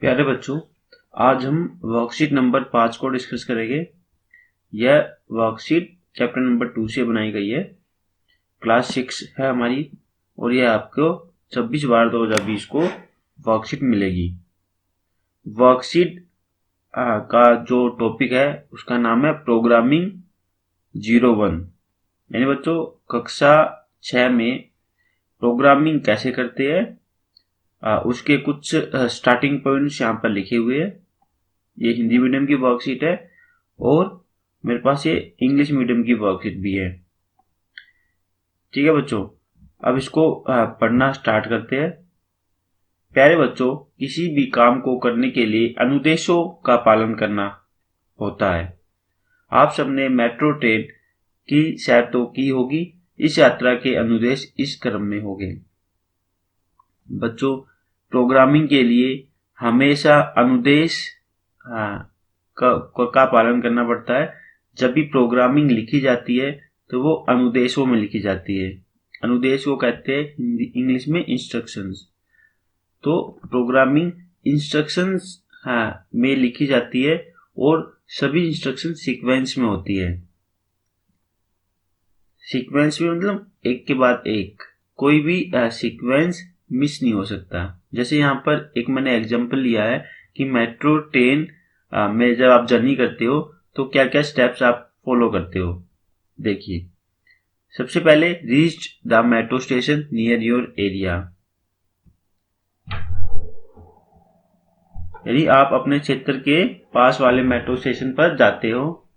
प्यारे बच्चों, आज हम वर्कशीट नंबर 5 को डिस्कस करेंगे। यह वर्कशीट चैप्टर नंबर 2 से बनाई गई है। क्लास 6 है हमारी और यह आपको 26/12/2020 को वर्कशीट मिलेगी। वर्कशीट का जो टॉपिक है उसका नाम है प्रोग्रामिंग 01। यानी बच्चों कक्षा 6 में प्रोग्रामिंग कैसे करते हैं उसके कुछ स्टार्टिंग पॉइंट्स यहाँ पर लिखे हुए हैं। ये हिंदी मीडियम की वर्कशीट है और मेरे पास ये इंग्लिश मीडियम की वर्कशीट भी है। ठीक है बच्चों, अब इसको पढ़ना स्टार्ट करते हैं। प्यारे बच्चों, किसी भी काम को करने के लिए अनुदेशों का पालन करना होता है। आप सबने मेट्रो ट्रेन की सैर तो की होगी। इस यात्रा के अनुदेश इस क्रम में होंगे। बच्चों, प्रोग्रामिंग के लिए हमेशा अनुदेश का पालन करना पड़ता है। जब भी प्रोग्रामिंग लिखी जाती है तो वो अनुदेशों में लिखी जाती है। अनुदेश को कहते हैं इंग्लिश में इंस्ट्रक्शंस। तो प्रोग्रामिंग इंस्ट्रक्शंस में लिखी जाती है और सभी इंस्ट्रक्शन सीक्वेंस में होती है। सीक्वेंस में मतलब एक के बाद एक, कोई भी सीक्वेंस मिस नहीं हो सकता। जैसे यहाँ पर एक मैंने एग्जांपल लिया है कि मेट्रो ट्रेन में जब आप जर्नी करते हो तो क्या क्या स्टेप्स आप फॉलो करते हो। देखिए, सबसे पहले reach the metro station near your area. यदि आप अपने क्षेत्र के पास वाले मेट्रो स्टेशन पर जाते हो,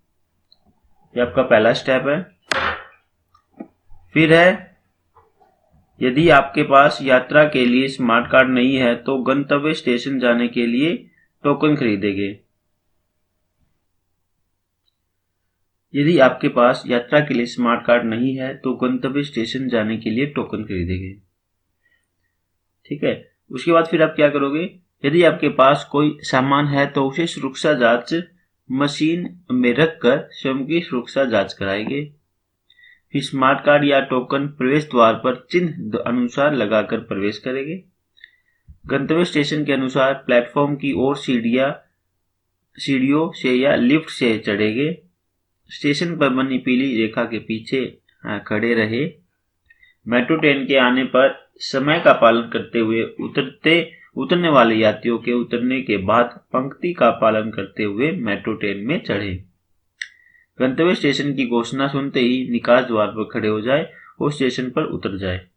ये आपका पहला स्टेप है। फिर है, यदि आपके पास यात्रा के लिए स्मार्ट कार्ड नहीं है तो गंतव्य स्टेशन जाने के लिए टोकन खरीदेंगे। यदि आपके पास यात्रा के लिए स्मार्ट कार्ड नहीं है तो गंतव्य स्टेशन जाने के लिए टोकन खरीदेंगे। ठीक है, उसके बाद फिर आप क्या करोगे, यदि आपके पास कोई सामान है तो उसे सुरक्षा जांच मशीन में रखकर स्वयं की सुरक्षा जांच कराएंगे। फिर स्मार्ट कार्ड या टोकन प्रवेश द्वार पर चिन्ह अनुसार लगाकर प्रवेश करेंगे। गंतव्य स्टेशन के अनुसार प्लेटफॉर्म की ओर सीढ़ियों से या लिफ्ट से चढ़ेंगे। स्टेशन पर बनी पीली रेखा के पीछे खड़े रहे। मेट्रो ट्रेन के आने पर समय का पालन करते हुए उतरने वाले यात्रियों के उतरने के बाद पंक्ति का पालन करते हुए मेट्रो ट्रेन में चढ़े। गंतव्य स्टेशन की घोषणा सुनते ही निकास द्वार पर खड़े हो जाए और स्टेशन पर उतर जाए।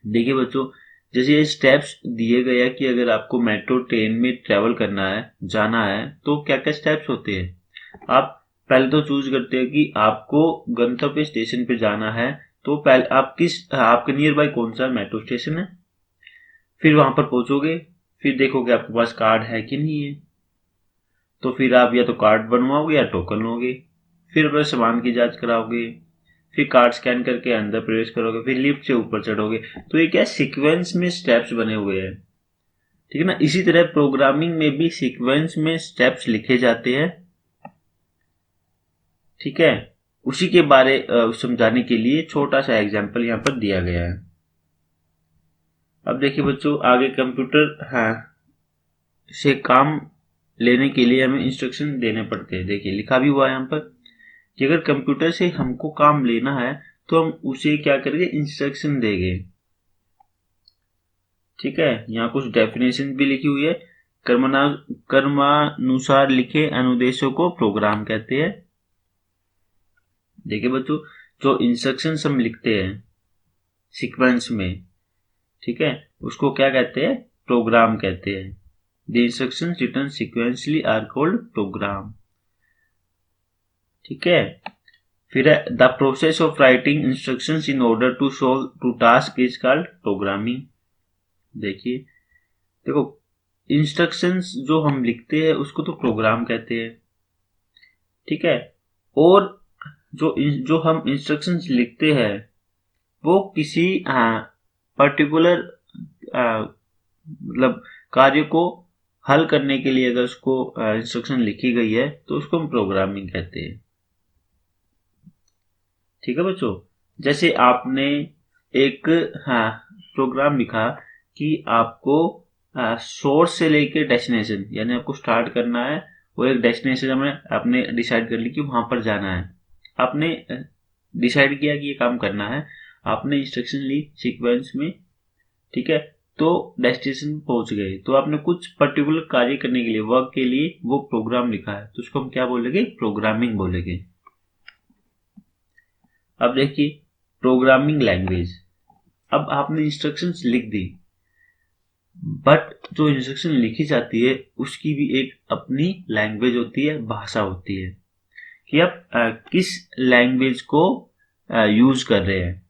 देखिए बच्चों, जैसे ये स्टेप्स दिए गए हैं कि अगर आपको मेट्रो ट्रेन में ट्रेवल करना है, जाना है, तो क्या क्या स्टेप्स होते हैं। आप पहले तो चूज करते हैं कि आपको गंतव्य स्टेशन पे जाना है, तो पहले आप आपके नियर बाय कौन सा मेट्रो स्टेशन है। फिर वहां पर पहुंचोगे, फिर देखोगे आपके पास कार्ड है कि नहीं है, तो फिर आप या तो कार्ड बनवाओगे या टोकन लोगे। फिर अपने सामान की जांच कराओगे, फिर कार्ड स्कैन करके अंदर प्रवेश करोगे, फिर लिफ्ट से ऊपर चढ़ोगे। तो ये क्या सीक्वेंस में स्टेप्स बने हुए हैं। ठीक है ना। इसी तरह प्रोग्रामिंग में भी सीक्वेंस में स्टेप्स लिखे जाते हैं। ठीक है, उसी के बारे समझाने के लिए छोटा सा एग्जाम्पल यहाँ पर दिया गया है। अब देखिए बच्चों, आगे कंप्यूटर से काम लेने के लिए हमें इंस्ट्रक्शन देने पड़ते हैं। देखिए लिखा भी हुआ है यहाँ पर कि अगर कंप्यूटर से हमको काम लेना है तो हम उसे क्या करेंगे, इंस्ट्रक्शन देंगे। ठीक है, यहाँ कुछ डेफिनेशन भी लिखी हुई है। कर्मानुसार लिखे अनुदेशों को प्रोग्राम कहते हैं। देखिए बच्चों, जो इंस्ट्रक्शंस हम लिखते हैं सीक्वेंस में, ठीक है, उसको क्या कहते हैं, प्रोग्राम कहते हैं। The instructions written sequentially are called program। ठीक है, फिर the process of writing instructions in order to solve to task is called programming. देखिए, देखो इंस्ट्रक्शंस जो हम लिखते हैं उसको तो प्रोग्राम कहते हैं। ठीक है, और जो हम इंस्ट्रक्शंस लिखते हैं वो किसी पर्टिकुलर मतलब कार्य को हल करने के लिए अगर उसको इंस्ट्रक्शन लिखी गई है तो उसको हम प्रोग्रामिंग कहते हैं। ठीक है बच्चों, जैसे आपने एक प्रोग्राम लिखा कि आपको सोर्स से लेके डेस्टिनेशन, यानी आपको स्टार्ट करना है और एक डेस्टिनेशन में आपने डिसाइड कर ली कि वहां पर जाना है, आपने डिसाइड किया कि ये काम करना है, आपने इंस्ट्रक्शन ली सीक्वेंस में, ठीक है, तो डेस्टिनेशन पहुंच गए, तो आपने कुछ पर्टिकुलर कार्य करने के लिए, वर्क के लिए वो प्रोग्राम लिखा है, तो उसको हम क्या बोलेंगे, प्रोग्रामिंग बोलेंगे। अब देखिए प्रोग्रामिंग लैंग्वेज, अब आपने इंस्ट्रक्शंस लिख दी, बट जो इंस्ट्रक्शन लिखी जाती है उसकी भी एक अपनी लैंग्वेज होती है, भाषा होती है, कि आप किस लैंग्वेज को यूज कर रहे हैं,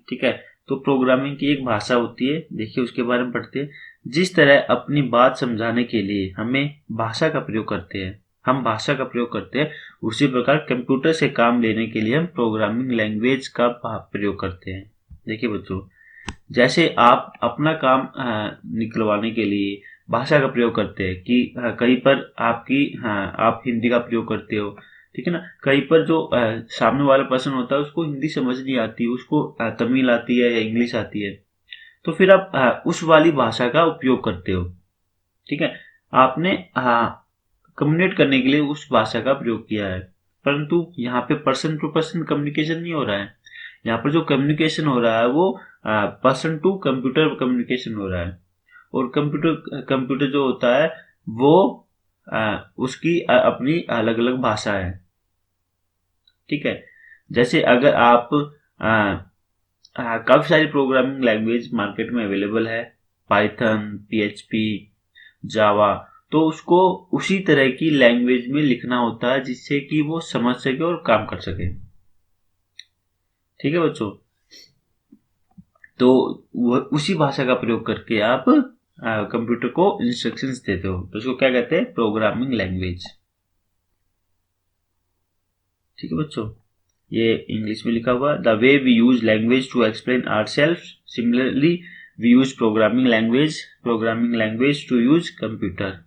ठीक है। तो प्रोग्रामिंग की एक भाषा होती है, देखिए उसके बारे में पढ़ते हैं। जिस तरह अपनी बात समझाने के लिए हमें भाषा का प्रयोग करते हैं, हम भाषा का प्रयोग करते हैं, उसी प्रकार कंप्यूटर से काम लेने के लिए हम प्रोग्रामिंग लैंग्वेज का प्रयोग करते हैं। देखिए बच्चों, जैसे आप अपना काम निकलवाने के लिए भाषा का प्रयोग करते हैं कि कहीं पर आप हिंदी का प्रयोग करते हो, ठीक है ना। कहीं पर जो सामने वाला पर्सन होता है उसको हिंदी समझ नहीं आती, उसको तमिल आती है या इंग्लिश आती है, तो फिर आप उस वाली भाषा का उपयोग करते हो, ठीक है। आपने कम्युनिकेट करने के लिए उस भाषा का प्रयोग किया है, परंतु यहाँ पे पर्सन टू पर्सन कम्युनिकेशन नहीं हो रहा है। यहाँ पर जो कम्युनिकेशन हो रहा है वो पर्सन टू कंप्यूटर कम्युनिकेशन हो रहा है, और कंप्यूटर कंप्यूटर जो होता है वो उसकी अपनी अलग अलग भाषा है, ठीक है। जैसे अगर आप काफी सारी प्रोग्रामिंग लैंग्वेज मार्केट में अवेलेबल है, पाइथन, पीएचपी, जावा, तो उसको उसी तरह की लैंग्वेज में लिखना होता है जिससे कि वो समझ सके और काम कर सके, ठीक है बच्चों। तो उसी भाषा का प्रयोग करके आप कंप्यूटर को इंस्ट्रक्शंस देते हो, तो उसको क्या कहते हैं, प्रोग्रामिंग लैंग्वेज, ठीक है बच्चों। ये इंग्लिश में लिखा हुआ, the way we use language to explain ourselves, similarly we use programming language to use computer.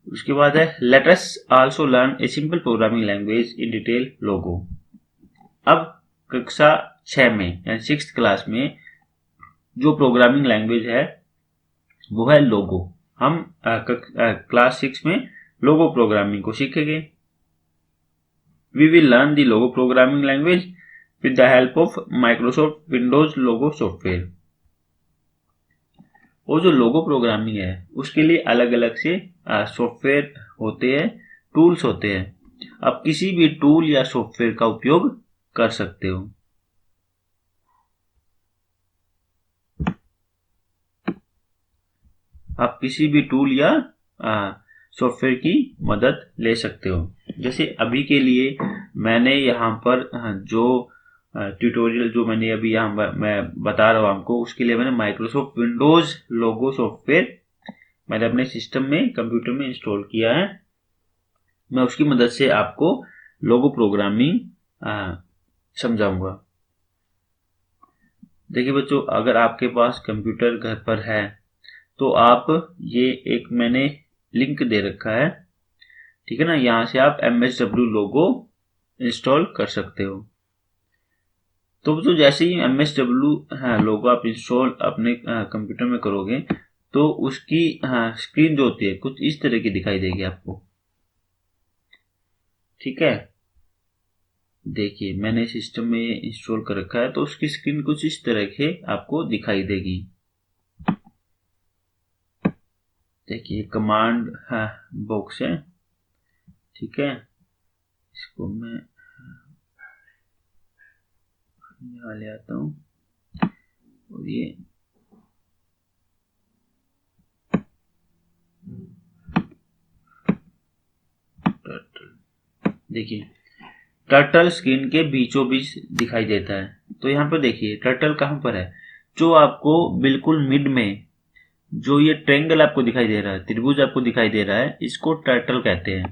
उसके बाद है let us also learn a simple programming language in detail, Logo. अब कक्षा 6 में यानी 6th क्लास में जो प्रोग्रामिंग लैंग्वेज है वो है लोगो। हम क्लास 6 में लोगो प्रोग्रामिंग को सीखेंगे। We will learn the Logo programming language with the help of Microsoft Windows Logo software. वो जो लोगो प्रोग्रामिंग है उसके लिए अलग अलग से सॉफ्टवेयर होते हैं, टूल्स होते हैं। आप किसी भी टूल या सॉफ्टवेयर का उपयोग कर सकते हो। आप किसी भी टूल या सॉफ्टवेयर की मदद ले सकते हो। जैसे अभी के लिए मैंने यहाँ पर जो ट्यूटोरियल जो मैंने अभी यहाँ मैं बता रहा हूँ आपको, उसके लिए मैंने माइक्रोसॉफ्ट विंडोज लोगो सॉफ्टवेयर मैंने अपने सिस्टम में, कंप्यूटर में इंस्टॉल किया है। मैं उसकी मदद से आपको लोगो प्रोग्रामिंग समझाऊंगा। देखिए बच्चों, अगर आपके पास कंप्यूटर घर पर है तो आप ये एक मैंने लिंक दे रखा है, ठीक है ना, यहां से आप MSW लोगो इंस्टॉल कर सकते हो। तो जैसे ही MSW लोगो आप इंस्टॉल अपने कंप्यूटर में करोगे तो उसकी स्क्रीन जो होती है कुछ इस तरह की दिखाई देगी आपको, ठीक है। देखिए मैंने सिस्टम में इंस्टॉल कर रखा है तो उसकी स्क्रीन कुछ इस तरह के आपको दिखाई देगी। देखिए कमांड बॉक्स है, ठीक है। इसको मैं यहाँ ले आता हूँ और ये देखिए टर्टल स्क्रीन के बीचों बीच दिखाई देता है। तो यहाँ पर देखिए टर्टल कहाँ पर है, जो आपको बिल्कुल मिड में जो ये ट्रायंगल आपको दिखाई दे रहा है, त्रिभुज आपको दिखाई दे रहा है, इसको टर्टल कहते हैं,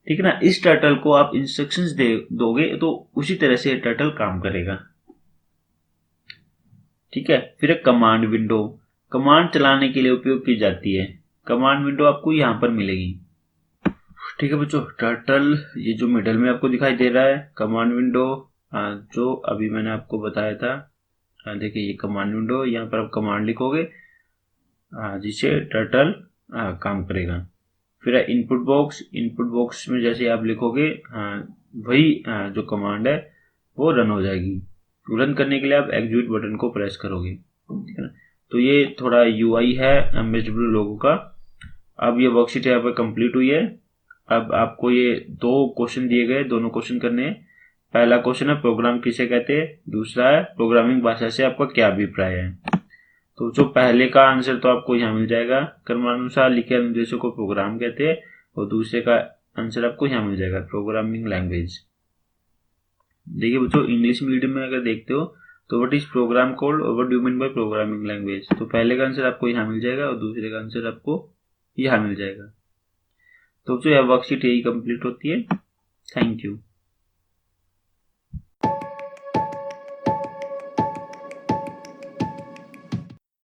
ठीक है ना। इस टर्टल को आप इंस्ट्रक्शंस दोगे तो उसी तरह से टर्टल काम करेगा, ठीक है। फिर कमांड विंडो, कमांड चलाने के लिए उपयोग की जाती है। कमांड विंडो आपको यहां पर मिलेगी, ठीक है बच्चों। टर्टल ये जो मिडल में आपको दिखाई दे रहा है, कमांड विंडो जो अभी मैंने आपको बताया था देखिए ये कमांड विंडो, यहाँ पर आप कमांड लिखोगे जिससे टर्टल काम करेगा। फिर इनपुट बॉक्स में जैसे आप लिखोगे वही जो कमांड है वो रन हो जाएगी। रन करने के लिए आप एग्जीक्यूट बटन को प्रेस करोगे, ठीक है ना। तो ये थोड़ा यूआई है MSW लोगो का। अब ये वर्कशीट यहाँ पर कंप्लीट हुई है। अब आपको ये 2 क्वेश्चन दिए गए, दोनों क्वेश्चन करने हैं। पहला क्वेश्चन है प्रोग्राम किसे कहते हैं, दूसरा है प्रोग्रामिंग भाषा से आपका क्या अभिप्राय है। तो जो पहले का आंसर तो आपको यहाँ मिल जाएगा, क्रमानुसार लिखे अनुदेशों को प्रोग्राम कहते हैं, और दूसरे का आंसर आपको यहाँ मिल जाएगा, प्रोग्रामिंग लैंग्वेज। देखिए बच्चों, इंग्लिश मीडियम में अगर देखते हो तो व्हाट इज प्रोग्राम कोड और what do you mean by programming language, तो पहले का आंसर आपको यहाँ मिल जाएगा और दूसरे का आंसर आपको यहाँ मिल जाएगा। तो बच्चों यह वर्कशीट यही कंप्लीट होती है। Thank you.